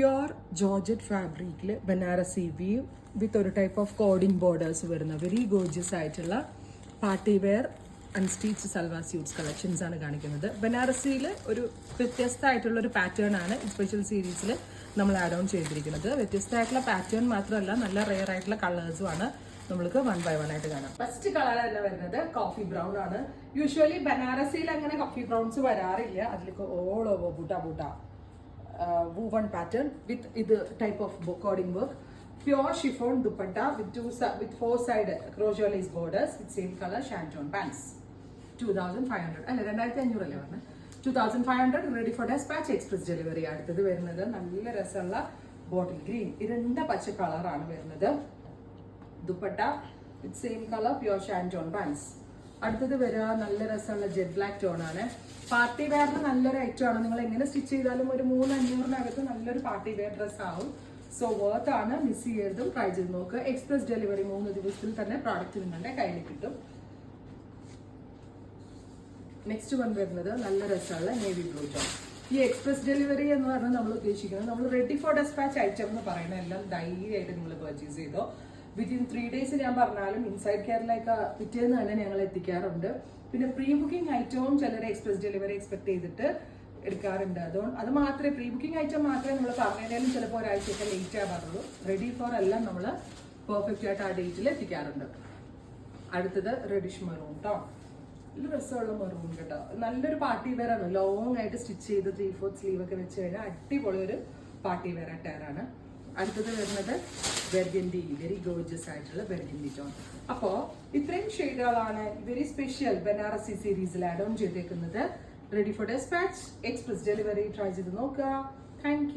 Pure georgette ഫാബ്രിക്കിൽ Banarasi weave with ഒരു type of coding borders വരുന്ന വെരി ഗോർജിയസ് ആയിട്ടുള്ള party wear unstitch salwar suits collections ആണ് കാണിക്കുന്നത്. ബനാറസിയിൽ ഒരു വ്യത്യസ്തമായിട്ടുള്ള ഒരു പാറ്റേൺ ആണ് സ്പെഷ്യൽ സീരീസിൽ നമ്മൾ ആഡ് ഓൺ ചെയ്തിരിക്കുന്നത്. വ്യത്യസ്തമായിട്ടുള്ള പാറ്റേൺ മാത്രമല്ല, നല്ല റെയർ ആയിട്ടുള്ള കളേഴ്സും ആണ് നമ്മൾക്ക് 1 by 1 ആയിട്ട് കാണാം. ഫസ്റ്റ് കളർ തന്നെ വരുന്നത് കോഫി ബ്രൗൺ ആണ്. യൂഷ്വലി ബനാറസിയിൽ അങ്ങനെ കോഫി ബ്രൗൺസ് വരാറില്ല. അതിലേക്ക് all over buta woven pattern with ഇത് type of cording work. Pure chiffon dupatta with 4-side crochet lace borders with same color shanton pants. 2500 അല്ല 2500 അല്ലേ പറഞ്ഞത്. 2500 ready for dispatch express delivery. അടുത്തത് വരുന്നത് നല്ല രസമുള്ള ബോട്ടിൽ ഗ്രീൻ ഇരുണ്ട പച്ച കളറാണ് വരുന്നത്. Dupatta with same colour pure shantoon pants. അടുത്തത് വരിക നല്ല രസമുള്ള ജെറ്റ് ബ്ലാക്ക് ടോൺ ആണ്. പാർട്ടി വെയറിന് നല്ലൊരു ഐറ്റം ആണ്. നിങ്ങൾ എങ്ങനെ സ്റ്റിച്ച് ചെയ്താലും ഒരു 300-500 നല്ലൊരു പാർട്ടി വെയർ ഡ്രസ് ആവും. സോ വർത്ത് ആണ്, മിസ് ചെയ്യരുതും, ട്രൈ ചെയ്ത് നോക്കുക. എക്സ്പ്രസ് ഡെലിവറി 3 ദിവസത്തിൽ തന്നെ പ്രോഡക്റ്റ് നിങ്ങളുടെ കയ്യിൽ കിട്ടും. നെക്സ്റ്റ് വൺ വരുന്നത് നല്ല രസമുള്ള നേവി ബ്ലൂ ടോൺ. ഈ എക്സ്പ്രസ് ഡെലിവറി എന്ന് പറഞ്ഞാൽ നമ്മൾ ഉദ്ദേശിക്കുന്നത് നമ്മൾ റെഡി ഫോർ ഡെസ്പാച്ച് ഐറ്റം എന്ന് പറയുന്ന എല്ലാം ധൈര്യമായിട്ട് നിങ്ങൾ പർച്ചേസ് ചെയ്തോ. വിത്തിൻ 3 days ഞാൻ പറഞ്ഞാലും ഇൻസൈഡ് കെയറിലേക്ക് പിറ്റേന്ന് തന്നെ ഞങ്ങൾ എത്തിക്കാറുണ്ട്. പിന്നെ പ്രീ ബുക്കിംഗ് ഐറ്റവും ചിലർ എക്സ്പ്രസ് ഡെലിവറി എക്സ്പെക്ട് ചെയ്തിട്ട് എടുക്കാറുണ്ട്. അതുകൊണ്ട് അത് മാത്രമേ പ്രീ ബുക്കിംഗ് ഐറ്റം മാത്രമേ നമ്മൾ പറഞ്ഞാലും ചിലപ്പോൾ ഒരാഴ്ചയൊക്കെ ലേറ്റ് ആവാറുള്ളൂ. റെഡി ഫോർ എല്ലാം നമ്മൾ പെർഫെക്റ്റ് ആയിട്ട് ആ ഡേറ്റിൽ എത്തിക്കാറുണ്ട്. അടുത്തത് റെഡിഷ് മെറൂൺ കേട്ടോ. നല്ല രസമുള്ള മെറൂൺ കേട്ടോ. നല്ലൊരു പാർട്ടി വെയർ ആണ്. ലോങ് ആയിട്ട് സ്റ്റിച്ച് ചെയ്ത് 3/4 സ്ലീവ് ഒക്കെ വെച്ച് കഴിഞ്ഞാൽ അടിപൊളി ഒരു പാർട്ടി വെയർ അറ്റയർ ആണ്. അടുത്തത് വരുന്നത് ബെർഗൻഡി, വെരി ഗോർജിയസ് ആയിട്ടുള്ള ബെർഗൻഡി ടോൺ. അപ്പോൾ ഇത്രയും ഷെയ്ഡുകളാണ് വെരി സ്പെഷ്യൽ ബനാറസി സീരീസിൽ ആഡ് ഓൺ ചെയ്തേക്കുന്നത്. Ready for despatch express delivery try ചെയ്ത് നോക്കുക. Thank U.